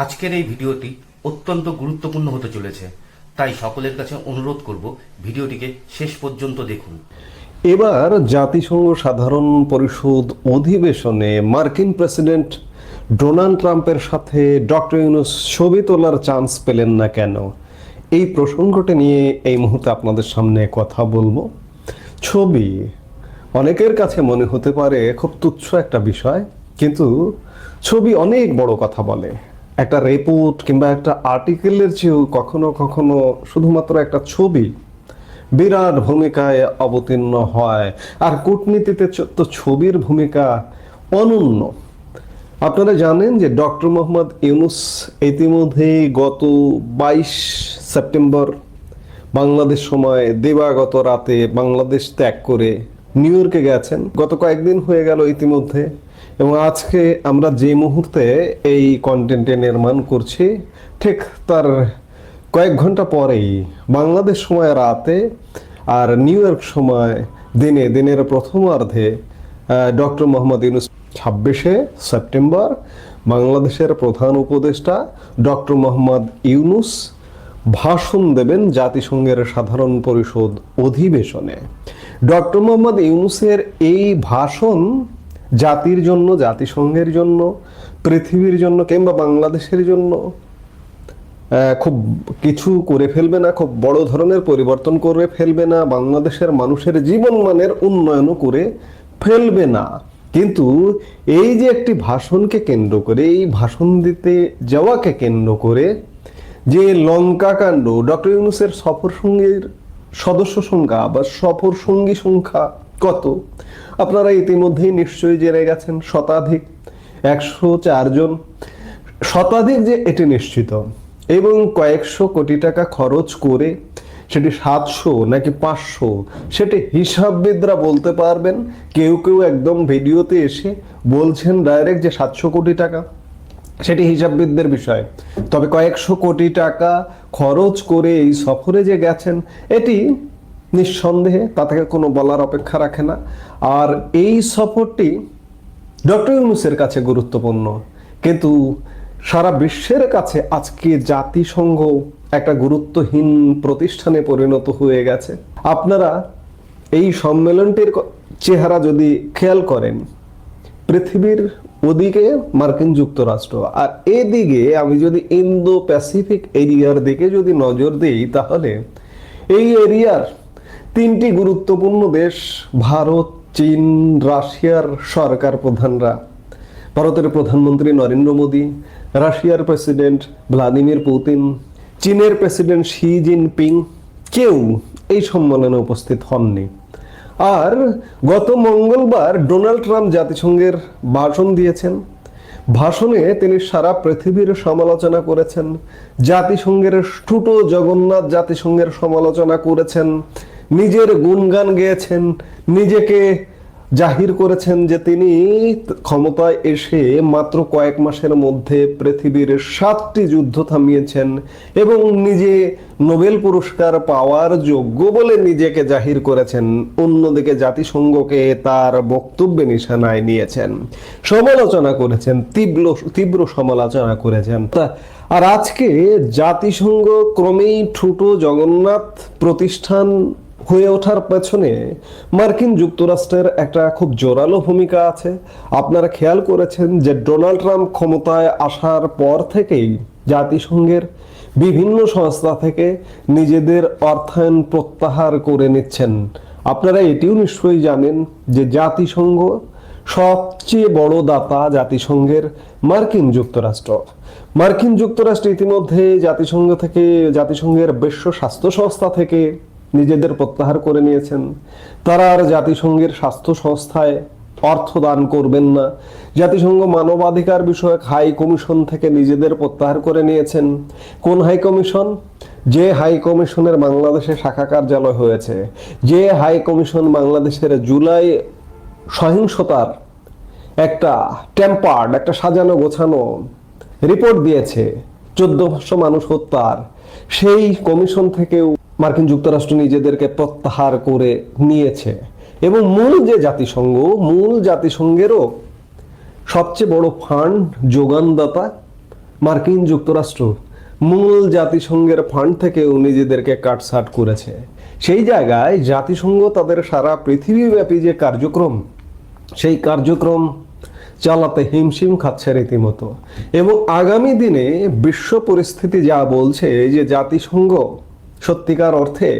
আজকের এই ভিডিওটি অত্যন্ত গুরুত্বপূর্ণ হতে চলেছে, তাই সকলের কাছে অনুরোধ করব ভিডিওটিকে শেষ পর্যন্ত দেখুন। এবার জাতিসংঘ সাধারণ পরিষদ অধিবেশনে মার্কিন প্রেসিডেন্ট ডোনাল্ড ট্রাম্পের সাথে ডক্টর ইউনূস ছবি তোলার চান্স পেলেন না কেন, এই প্রসঙ্গটি নিয়ে এই মুহূর্তে আপনাদের সামনে কথা বলবো। ছবি অনেকের কাছে মনে হতে পারে খুব তুচ্ছ একটা বিষয়, কিন্তু ছবি অনেক বড় কথা বলে। একটা রিপোর্ট কিংবা একটা আর্টিকেলের চেয়েও কখনো কখনো শুধুমাত্র একটা ছবি বিরাট ভূমিকায় অবতীর্ণ হয়। আর কূটনীতিতে তো ছবির ভূমিকা অনন্য। আপনারা জানেন যে ডক্টর মোহাম্মদ ইউনূস ইতিমধ্যেই গত 22 সেপ্টেম্বর বাংলাদেশ সময় দিবাগত রাতে বাংলাদেশ ত্যাগ করে নিউ ইয়র্কে গেছেন। গত কয়েকদিন হয়ে গেল ইতিমধ্যে, এবং আজকে আমরা যে মুহূর্তে এই কন্টেন্টে নির্মাণ করছি ঠিক তার কয়েক ঘন্টা পরেই বাংলাদেশ সময় রাতে আর নিউ ইয়র্ক সময় দিনের প্রথমার্ধে ডক্টর মোহাম্মদ ইউনূস 26শে সেপ্টেম্বর বাংলাদেশের প্রধান উপদেষ্টা ডক্টর মোহাম্মদ ইউনূস ভাষণ দেবেন জাতিসংঘের সাধারণ পরিষদ অধিবেশনে। ডক্টর মোহাম্মদ ইউনূসের এই ভাষণ জাতির জন্য, জাতিসংঘের জন্য, পৃথিবীর জন্য কিংবা বাংলাদেশের জন্য খুব কিছু করে ফেলবে না, খুব বড় ধরনের পরিবর্তন করে ফেলবে না, বাংলাদেশের মানুষের জীবনমানের উন্নয়নও করে ফেলবে না। কিন্তু এই যে একটি ভাষণকে কেন্দ্র করে, এই ভাষণ দিতে যাওয়াকে কেন্দ্র করে যে লঙ্কা কাণ্ড, ডক্টর ইউনূসের সফর সঙ্গীর সদস্য সংখ্যা বা সফর সঙ্গী সংখ্যা কত আপনারা ইতিমধ্যেই নিশ্চয়ই জেনে গেছেন। শতাধিক, 104 জন, শতাধিক যে এটি নিশ্চিত। এবং কয়েকশো কোটি টাকা খরচ করে সেটি 700 নাকি 500 সেটি হিসাববিদরা বলতে পারবেন। কেউ কেউ একদম ভিডিওতে এসে বলছেন ডাইরেক্ট যে 700 কোটি টাকা, সেটি হিসাববিদদের বিষয়। তবে কয়েকশো কোটি টাকা খরচ করে এই সফরে যে গেছেন, এটি নিঃসন্দেহে তা থেকে কোনো বলার অপেক্ষা রাখে না। আর এই সফরটি ডক্টর ইউনূসের কাছে গুরুত্বপূর্ণ, কিন্তু সারা বিশ্বের কাছে আজকে জাতিসংঘ একটা গুরুত্বহীন প্রতিষ্ঠানে পরিণত হয়ে গেছে। আপনারা এই সম্মেলনটির চেহারা যদি খেয়াল করেন, পৃথিবীর ওদিকে মার্কিন যুক্তরাষ্ট্র, আর এদিকে আমি যদি ইন্দো প্যাসিফিক এরিয়ার দিকে যদি নজর দিই, তাহলে এই এরিয়ার 3টি গুরুত্বপূর্ণ দেশ ভারত, চীন, রাশিয়ার সরকার প্রধানরা, ভারতের প্রধানমন্ত্রী নরেন্দ্র মোদী, রাশিয়ার প্রেসিডেন্ট ভ্লাদিমির পুতিন, চীনের প্রেসিডেন্ট শি জিনপিং কেউ এই সম্মেলনে উপস্থিত হননি। আর গত মঙ্গলবার ডোনাল্ড ট্রাম্প জাতিসংঘের ভাষণ দিয়েছেন। ভাষণে তিনি সারা পৃথিবীর সমালোচনা করেছেন, জাতিসংঘের ছোট জগন্নাথ জাতিসংঘের সমালোচনা করেছেন, নিজের গুণগান গেয়েছেন, নিজেকে জাহির করেছেন যে তিনি ক্ষমতায় এসে মাত্র কয়েক মাসের মধ্যে পৃথিবীর 7টি যুদ্ধ থামিয়েছেন এবং নিজে নোবেল পুরস্কার পাওয়ার যোগ্য বলে নিজেকে জাহির করেছেন। অন্যদিকে জাতিসংঘকে তার বক্তব্যে নিশানায় নিয়েছেন, সমালোচনা করেছেন, তীব্র সমালোচনা করেছেন। আর আজকে জাতিসংঘ ক্রমেই ছোট জগন্নাথ প্রতিষ্ঠান হয়ে ওঠার পেছনে মার্কিন যুক্তরাষ্ট্রের একটা খুব জোরালো ভূমিকা আছে। আপনারা খেয়াল করেছেন যে ডোনাল্ড ট্রাম্প ক্ষমতায় আসার পর থেকেই জাতিসংঘের বিভিন্ন সংস্থা থেকে নিজেদের অর্থায়ন প্রত্যাহার করে নিচ্ছেন। আপনারা এটিও নিশ্চয়ই জানেন যে জাতিসংঘ সবচেয়ে বড় দাতা জাতিসংঘের মার্কিন যুক্তরাষ্ট্র। মার্কিন যুক্তরাষ্ট্র ইতিমধ্যে জাতিসংঘের বিশ্ব স্বাস্থ্য সংস্থা থেকে নিজেদের প্রত্যাহার করে নিয়েছেন। তারা আর জাতিসংঘের স্বাস্থ্য সংস্থায় অর্থ দান করবেন না। জাতিসংঘ মানবাধিকার বিষয়ক হাই কমিশন থেকে নিজেদের প্রত্যাহার করে নিয়েছেন। কোন হাই কমিশন? যে হাই কমিশনের বাংলাদেশে শাখা কার্যালয় হয়েছে, যে হাই কমিশন বাংলাদেশের জুলাই সহিংসতার একটা টেম্পার্ড, একটা সাজানো গোছানো রিপোর্ট দিয়েছে, 1400 মানুষ হত্যার, সেই কমিশন থেকেও মার্কিন যুক্তরাষ্ট্র নিজেদেরকে প্রত্যাহার করে নিয়েছে। এবং মূল জাতিসংঘেরও সবচেয়ে বড় ফান্ড যোগানদাতা মার্কিন যুক্তরাষ্ট্র মূল জাতিসংঘের ফান্ড থেকেও নিজেদেরকে কাটছাট করেছে। সেই জায়গায় জাতিসংঘ তাদের সারা পৃথিবীব্যাপী যে কার্যক্রম, সেই কার্যক্রম চালাতে হিমশিম খাচ্ছে রীতিমতো। এবং আগামী দিনে বিশ্ব পরিস্থিতি যা বলছে যে জাতিসংঘ সত্যিকার অর্থে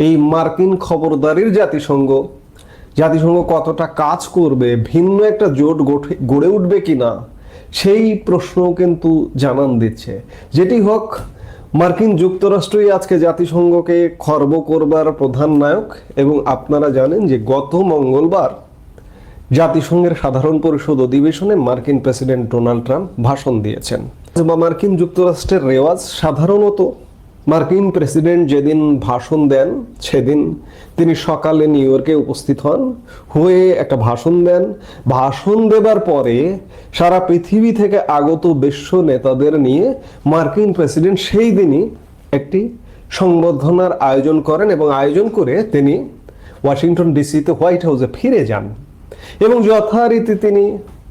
এই মার্কিন খবরদারির জাতিসংঘ কতটা কাজ করবে, ভিন্ন একটা জোট গড়ে উঠবে কিনা, সেই প্রশ্ন কিন্তু জানান দিচ্ছে। যেটি হোক, মার্কিন যুক্তরাষ্ট্রই আজকে জাতিসংঘকে খর্ব করবার প্রধান নায়ক। এবং আপনারা জানেন যে গত মঙ্গলবার জাতিসংঘের সাধারণ পরিষদ অধিবেশনে মার্কিন প্রেসিডেন্ট ডোনাল্ড ট্রাম্প ভাষণ দিয়েছেন। মার্কিন যুক্তরাষ্ট্রের রেওয়াজ সাধারণত মার্কিন প্রেসিডেন্ট যেদিন ভাষণ দেন সেদিন তিনি সকালে নিউ ইয়র্কে উপস্থিত হয়ে একটা ভাষণ দেন। ভাষণ দেবার পরে সারা পৃথিবী থেকে আগত বিশ্ব নেতাদের নিয়ে মার্কিন প্রেসিডেন্ট সেই দিনই একটি সংবর্ধনার আয়োজন করেন এবং আয়োজন করে তিনি ওয়াশিংটন ডিসিতে হোয়াইট হাউসে ফিরে যান এবং যথারীতি তিনি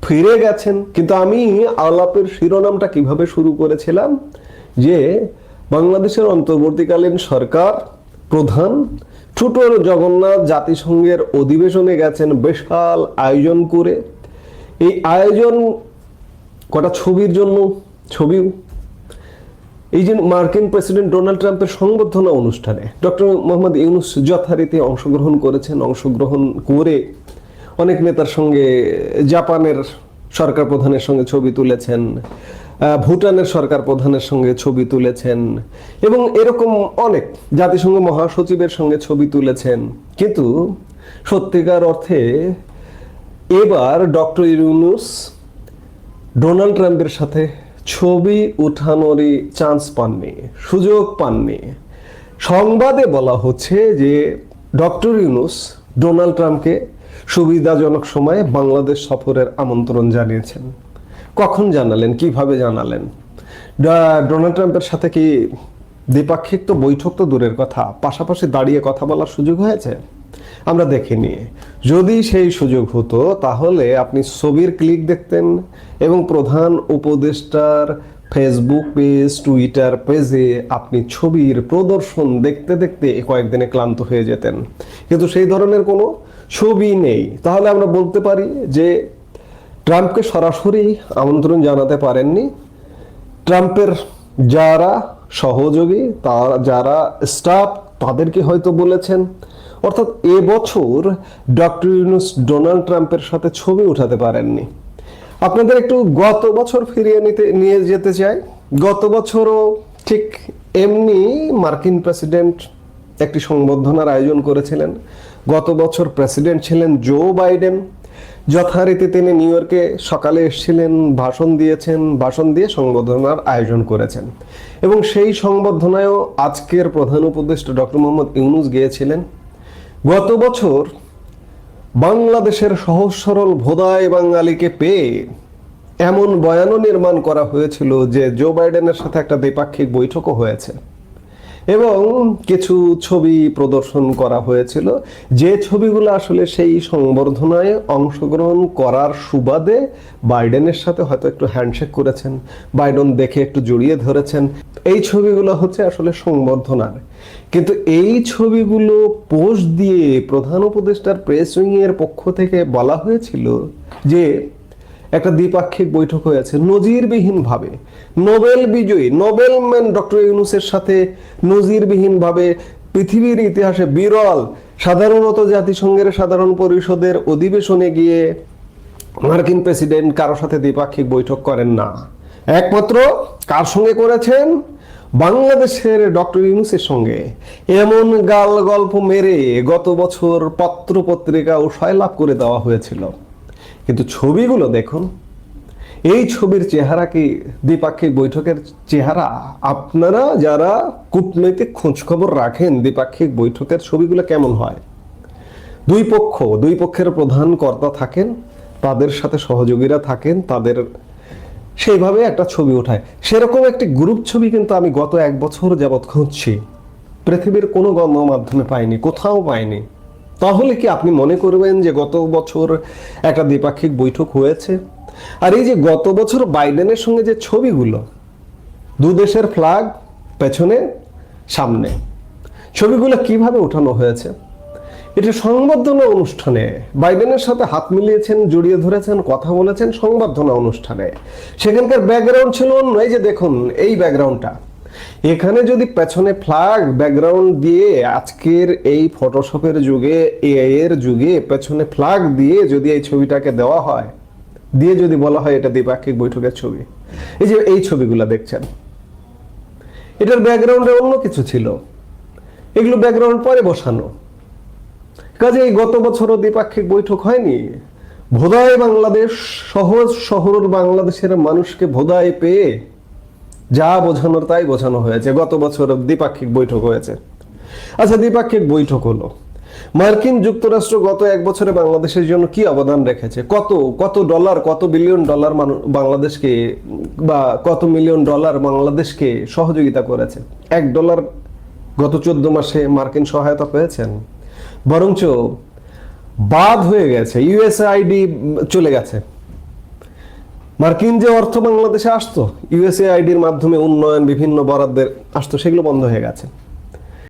ফিরে গেছেন। কিন্তু আমি আলাপের শিরোনামটা কিভাবে শুরু করেছিলাম যে বাংলাদেশের অন্তর্বর্তীকালীন সরকার প্রধান টুটুল জগন্নাথ জাতিসংঘের অধিবেশনে গেছেন বিশাল আয়োজন করে। এই আয়োজন কটা ছবির জন্য, এই যে মার্কিন প্রেসিডেন্ট ডোনাল্ড ট্রাম্পের সংবর্ধনা অনুষ্ঠানে ডক্টর মোহাম্মদ ইউনূস যথারীতি অংশগ্রহণ করেছেন। অংশগ্রহণ করে অনেক নেতার সঙ্গে, জাপানের সরকার প্রধানের সঙ্গে ছবি তুলেছেন, ভুটানের সরকার প্রধানের সঙ্গে ছবি তুলেছেন এবং এরকম অনেক জাতিসংঘ মহাসচিবের সঙ্গে ছবি তুলেছেন। কিন্তু সত্যিকার অর্থে এবার ডক্টর ইউনূস ডোনাল্ড ট্রাম্পের সাথে ছবি উঠানোরই চান্স পাননি, সুযোগ পাননি। সংবাদে বলা হচ্ছে যে ডক্টর ইউনূস ডোনাল্ড ট্রাম্পকে সুবিধাজনক সময়ে বাংলাদেশ সফরের আমন্ত্রণ জানিয়েছেন। কখন জানালেন, কিভাবে জানালেন? ডোনাল্ড ট্রাম্পের সাথে কি দ্বিপাক্ষিক তো বৈঠক তো দূরের কথা, পাশাপাশি দাঁড়িয়ে কথা বলার সুযোগ হয়েছে? আমরা দেখিনি। যদি সেই সুযোগ হতো তাহলে আপনি ছবির ক্লিক দেখতেন এবং প্রধান উপদেষ্টার ফেসবুক পেজ, টুইটার পেজে আপনি ছবির প্রদর্শন দেখতে দেখতে কয়েকদিনে ক্লান্ত হয়ে যেতেন। কিন্তু সেই ধরনের কোনো ছবি নেই। তাহলে আমরা বলতে পারি যে ট্রাম্পকে সরাসরি আমন্ত্রণ জানাতে পারেননি। ট্রাম্পের যারা সহযোগী, যারা স্টাফ, তাদেরকে হয়তো বলেছেন। অর্থাৎ এবছর ডক্টর ইউনূস ডোনাল্ড ট্রাম্পের সাথে ছবি উঠাতে পারেননি। আপনাদের একটু গত বছর নিয়ে যেতে চাই। গত বছরও ঠিক এমনি মার্কিন প্রেসিডেন্ট একটি সংবর্ধনার আয়োজন করেছিলেন। গত বছর প্রেসিডেন্ট ছিলেন জো বাইডেন। যথারীতি তিনি নিউ ইয়র্কে সকালে এসেছিলেন, ভাষণ দিয়েছেন, ভাষণ দিয়ে সংবর্ধনার আয়োজন করেছেন এবং সেই সংবর্ধনায়ও আজকের প্রধান উপদেষ্টা ডক্টর মোহাম্মদ ইউনূস গিয়েছিলেন। গত বছর বাংলাদেশের সহজ সরল ভোদায় বাঙালিকে পেয়ে এমন বয়ানও নির্মাণ করা হয়েছিল যে জো বাইডেনের সাথে একটা দ্বিপাক্ষিক বৈঠকও হয়েছে এবং কিছু ছবি প্রদর্শন করা হয়েছিল, যে ছবিগুলো আসলে সেই সংবর্ধনায় অংশগ্রহণ করার সুবাদে বাইডেনের সাথে হয়তো একটু হ্যান্ডশেক করেছেন, বাইডেন দেখে একটু জড়িয়ে ধরেছেন। এই ছবিগুলো হচ্ছে আসলে সংবর্ধনার। কিন্তু এই ছবিগুলো পোস্ট দিয়ে প্রধান উপদেষ্টার প্রেস উইং এর পক্ষ থেকে বলা হয়েছিল যে একটা দ্বিপাক্ষিক বৈঠক হয়েছে নজিরবিহীন ভাবে। নোবেল বিজয়ী, নোবেলম্যান ডক্টর ইউনূসের সাথে নজিরবিহীন ভাবে, পৃথিবীর ইতিহাসে বিরল। সাধারণত জাতিসংঘের সাধারণ পরিষদের অধিবেশনে গিয়ে মার্কিন প্রেসিডেন্ট কারোর সাথে দ্বিপাক্ষিক বৈঠক করেন না। একমাত্র কার সঙ্গে করেছেন? বাংলাদেশের ডক্টর ইউনূসের সঙ্গে। এমন গাল গল্প মেরে গত বছর পত্র পত্রিকা উৎসাহ লাভ করে দেওয়া হয়েছিল। কিন্তু ছবিগুলো দেখুন, এই ছবির চেহারা কি দ্বিপাক্ষিক বৈঠকের চেহারা? আপনারা যারা কূটনৈতিক খোঁজখবর রাখেন, দ্বিপাক্ষিক বৈঠকের ছবিগুলো কেমন হয়? দুই পক্ষের প্রধান কর্তা থাকেন, তাদের সাথে সহযোগীরা থাকেন, তাদের সেইভাবে একটা ছবি ওঠায়। সেরকম একটি গ্রুপ ছবি কিন্তু আমি গত 1 বছর যাবৎ খুঁজছি, পৃথিবীর কোনো গণমাধ্যমে পাইনি, কোথাও পাইনি। তাহলে কি আপনি মনে করবেন যে গত বছর একটা দ্বিপাক্ষিক বৈঠক হয়েছে? আর এই যে গত বছর বাইডেনের সঙ্গে যে ছবিগুলো, দু দেশের ফ্ল্যাগ পেছনে সামনে, ছবিগুলো কিভাবে ওঠানো হয়েছে, এটা সংবর্ধনা অনুষ্ঠানে বাইডেনের সাথে হাত মিলিয়েছেন, জড়িয়ে ধরেছেন, কথা বলেছেন সংবর্ধনা অনুষ্ঠানে। সেখানকার ব্যাকগ্রাউন্ড ছিল অন্য। এই যে দেখুন এই ব্যাকগ্রাউন্ডটা, এখানে যদি পেছনে ফ্ল্যাগ ব্যাকগ্রাউন্ড দিয়ে আজকের এই ফটোশপের যুগে, এআই এর যুগে পেছনে ফ্ল্যাগ দিয়ে যদি এই ছবিটাকে দেওয়া হয়, দিয়ে যদি বলা হয় এটা দ্বিপাক্ষিক বৈঠকের ছবি, এই যে এই ছবিগুলো দেখছেন, এটার ব্যাকগ্রাউন্ডে অন্য কিছু ছিল, এগুলো ব্যাকগ্রাউন্ড পরে বসানো। কাজে এই গত বছরও দ্বিপাক্ষিক বৈঠক হয়নি। ভোদায় বাংলাদেশ, সহজ শহর বাংলাদেশের মানুষকে ভোদায় পেয়ে যা বোঝানোর তাই বোঝানো হয়েছে। গত বছর দ্বিপাক্ষিক বৈঠক হয়েছে। আচ্ছা, দ্বিপাক্ষিক বৈঠক হলো, মার্কিন যুক্তরাষ্ট্র গত এক বছরে বাংলাদেশের জন্য কি অবদান রেখেছে, কত কত ডলার, কত বিলিয়ন ডলার বাংলাদেশকে, বা কত মিলিয়ন ডলার বাংলাদেশকে সহযোগিতা করেছে। $1 গত 14 মাসে মার্কিন সহায়তা পেয়েছেন, বরঞ্চ বাদ হয়ে গেছে, ইউএসএআইডি চলে গেছে। মার্কিন যে অর্থ বাংলাদেশে আসতো ইউএসএআইডির মাধ্যমে উন্নয়ন বিভিন্ন বরাদ্দের আসতো, সেগুলো বন্ধ হয়ে গেছে।